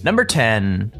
Number 10.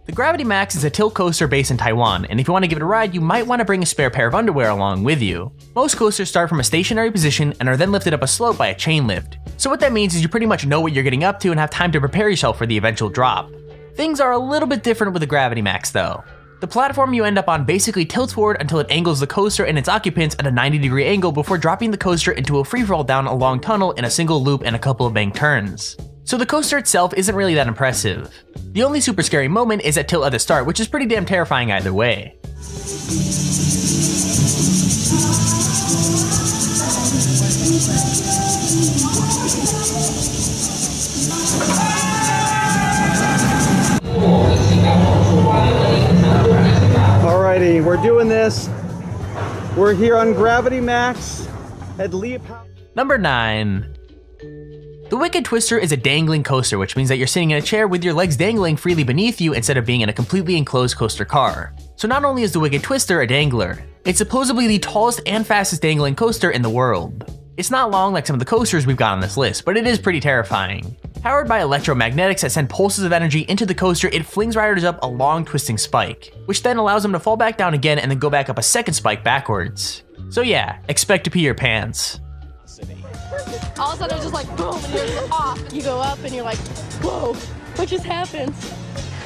The Gravity Max is a tilt coaster based in Taiwan, and if you want to give it a ride, you might want to bring a spare pair of underwear along with you. Most coasters start from a stationary position and are then lifted up a slope by a chain lift. So what that means is you pretty much know what you're getting up to and have time to prepare yourself for the eventual drop. Things are a little bit different with the Gravity Max though. The platform you end up on basically tilts forward until it angles the coaster and its occupants at a 90-degree angle before dropping the coaster into a freefall down a long tunnel in a single loop and a couple of bank turns. So the coaster itself isn't really that impressive. The only super scary moment is at tilt at the start, which is pretty damn terrifying either way. Alrighty, we're doing this. We're here on Gravity Max at Leap. Number 9. The Wicked Twister is a dangling coaster, which means that you're sitting in a chair with your legs dangling freely beneath you instead of being in a completely enclosed coaster car. So not only is the Wicked Twister a dangler, it's supposedly the tallest and fastest dangling coaster in the world. It's not long like some of the coasters we've got on this list, but it is pretty terrifying. Powered by electromagnetics that send pulses of energy into the coaster, it flings riders up a long twisting spike, which then allows them to fall back down again and then go back up a second spike backwards. So yeah, expect to pee your pants. All of a sudden it was just like boom and you're just off. You go up and you're like, whoa, what just happened?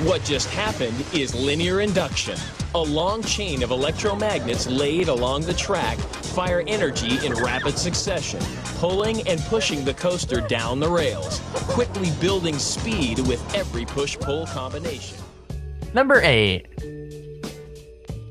What just happened is linear induction. A long chain of electromagnets laid along the track fire energy in rapid succession, pulling and pushing the coaster down the rails, quickly building speed with every push-pull combination. Number 8.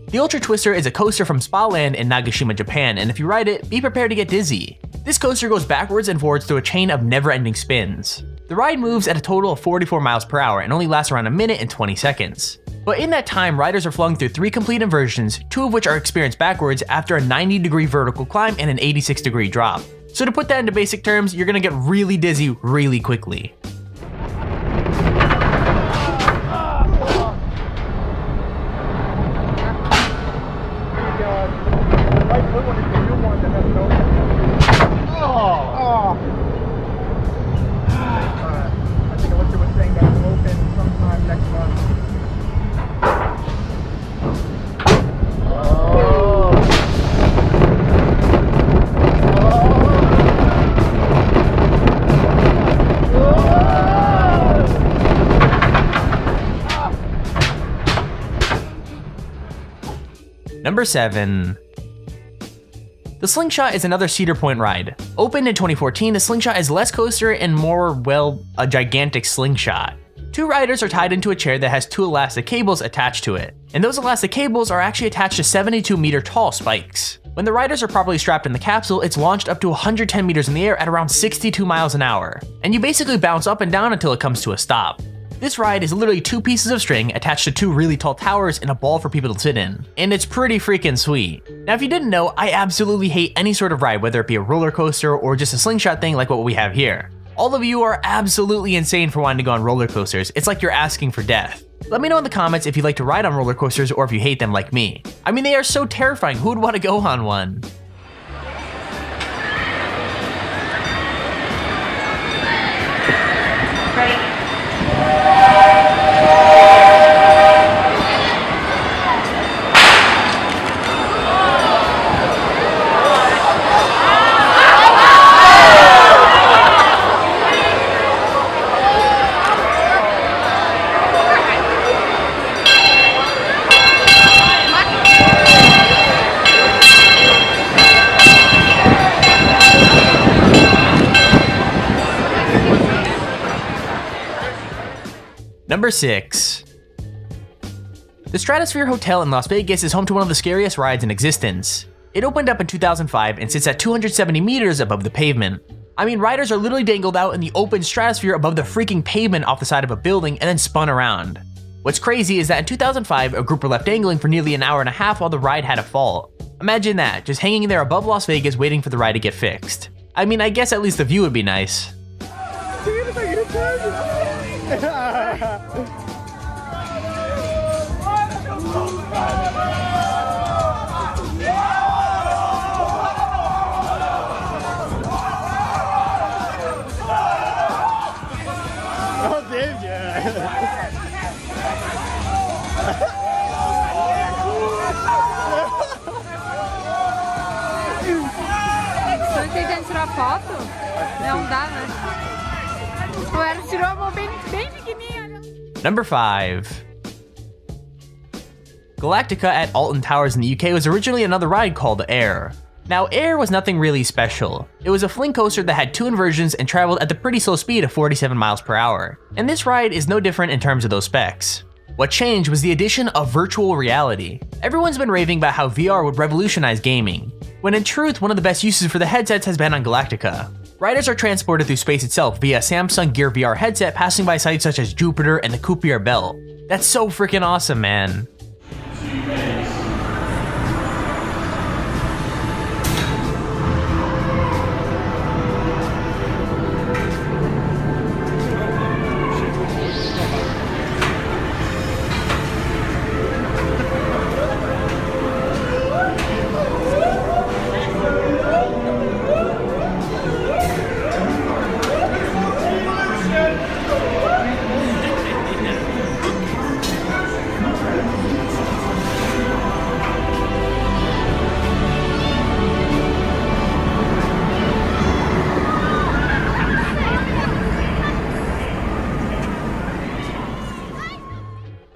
The Ultra Twister is a coaster from Spa Land in Nagashima, Japan, and if you ride it, be prepared to get dizzy. This coaster goes backwards and forwards through a chain of never-ending spins. The ride moves at a total of 44 miles per hour and only lasts around a minute and 20 seconds. But in that time, riders are flung through 3 complete inversions, 2 of which are experienced backwards after a 90-degree vertical climb and an 86-degree drop. So to put that into basic terms, you're gonna get really dizzy really quickly. Number 7. The Slingshot is another Cedar Point ride. Opened in 2014, the Slingshot is less coaster and more, well, a gigantic slingshot. 2 riders are tied into a chair that has 2 elastic cables attached to it, and those elastic cables are actually attached to 72-meter tall spikes. When the riders are properly strapped in the capsule, it's launched up to 110 meters in the air at around 62 miles an hour, and you basically bounce up and down until it comes to a stop. This ride is literally 2 pieces of string attached to 2 really tall towers and a ball for people to sit in, and it's pretty freaking sweet. Now if you didn't know, I absolutely hate any sort of ride, whether it be a roller coaster or just a slingshot thing like what we have here. All of you are absolutely insane for wanting to go on roller coasters. It's like you're asking for death. Let me know in the comments if you like to ride on roller coasters or if you hate them like me. I mean, they are so terrifying, who would want to go on one? Number 6. The Stratosphere Hotel in Las Vegas is home to one of the scariest rides in existence. It opened up in 2005 and sits at 270 meters above the pavement. I mean, riders are literally dangled out in the open stratosphere above the freaking pavement off the side of a building and then spun around. What's crazy is that in 2005, a group were left dangling for nearly an hour and a half while the ride had a fault. Imagine that, just hanging there above Las Vegas waiting for the ride to get fixed. I mean, I guess at least the view would be nice. Oh, did ya? Estou tentando tirar foto? Não dá, né? O Eros tirou a mão bem pequenininha. Number 5. Galactica at Alpine Towers in the UK was originally another ride called Air. Now, Air was nothing really special. It was a fling coaster that had 2 inversions and traveled at the pretty slow speed of 47 miles per hour. And this ride is no different in terms of those specs. What changed was the addition of virtual reality. Everyone's been raving about how VR would revolutionize gaming, when in truth, one of the best uses for the headsets has been on Galactica. Riders are transported through space itself via Samsung Gear VR headset, passing by sites such as Jupiter and the Kuiper Belt. That's so freaking awesome, man.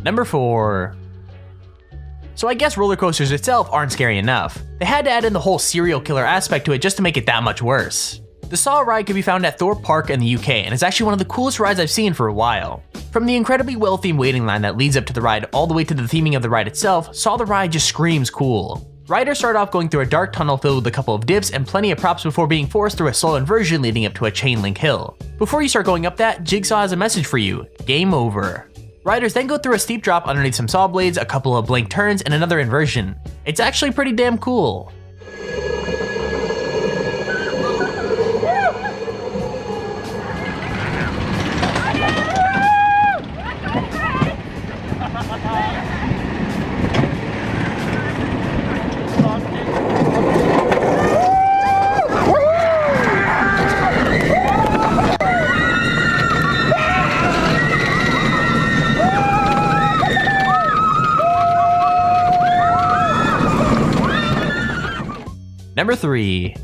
Number 4. So I guess roller coasters itself aren't scary enough. They had to add in the whole serial killer aspect to it just to make it that much worse. The Saw ride can be found at Thorpe Park in the UK and is actually one of the coolest rides I've seen for a while. From the incredibly well-themed waiting line that leads up to the ride all the way to the theming of the ride itself, Saw the ride just screams cool. Riders start off going through a dark tunnel filled with a couple of dips and plenty of props before being forced through a slow inversion leading up to a chain link hill. Before you start going up that, Jigsaw has a message for you: game over. Riders then go through a steep drop underneath some saw blades, a couple of blank turns, and another inversion. It's actually pretty damn cool. Number 3.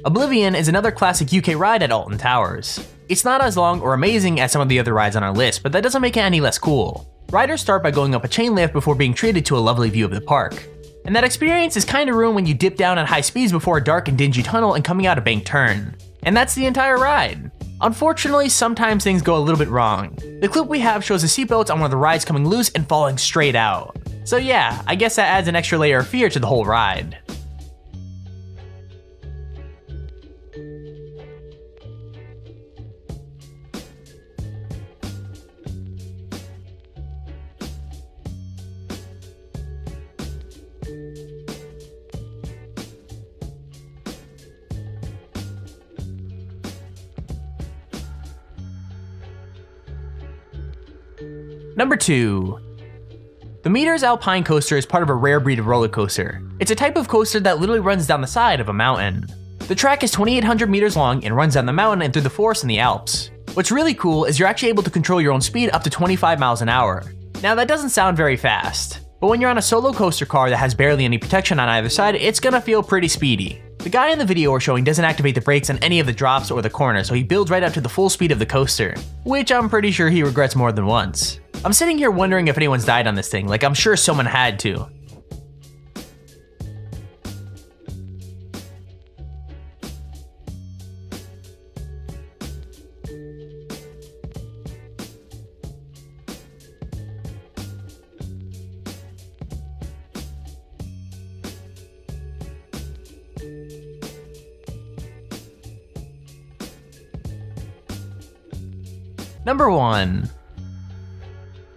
Oblivion is another classic UK ride at Alton Towers. It's not as long or amazing as some of the other rides on our list, but that doesn't make it any less cool. Riders start by going up a chain lift before being treated to a lovely view of the park. And that experience is kinda ruined when you dip down at high speeds before a dark and dingy tunnel and coming out a banked turn. And that's the entire ride. Unfortunately, sometimes things go a little bit wrong. The clip we have shows the seatbelts on one of the rides coming loose and falling straight out. So yeah, I guess that adds an extra layer of fear to the whole ride. Number 2. The Meters Alpine coaster is part of a rare breed of roller coaster. It's a type of coaster that literally runs down the side of a mountain. The track is 2,800 meters long and runs down the mountain and through the forest in the Alps. What's really cool is you're actually able to control your own speed up to 25 miles an hour. Now that doesn't sound very fast, but when you're on a solo coaster car that has barely any protection on either side, it's gonna feel pretty speedy. The guy in the video we're showing doesn't activate the brakes on any of the drops or the corners, so he builds right up to the full speed of the coaster, which I'm pretty sure he regrets more than once. I'm sitting here wondering if anyone's died on this thing, like I'm sure someone had to. Number 1.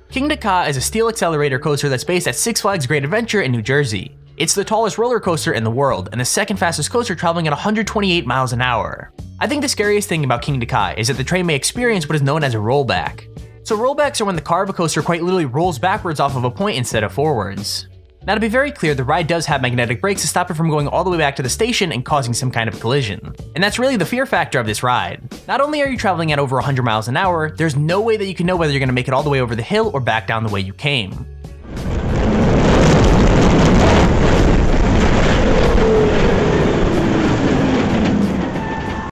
King Dakar is a steel accelerator coaster that's based at Six Flags Great Adventure in New Jersey. It's the tallest roller coaster in the world and the second fastest coaster, traveling at 128 miles an hour. I think the scariest thing about King Dakar is that the train may experience what is known as a rollback. So rollbacks are when the car of a coaster quite literally rolls backwards off of a point instead of forwards. Now to be very clear, the ride does have magnetic brakes to stop it from going all the way back to the station and causing some kind of collision. And that's really the fear factor of this ride. Not only are you traveling at over 100 miles an hour, there's no way that you can know whether you're going to make it all the way over the hill or back down the way you came.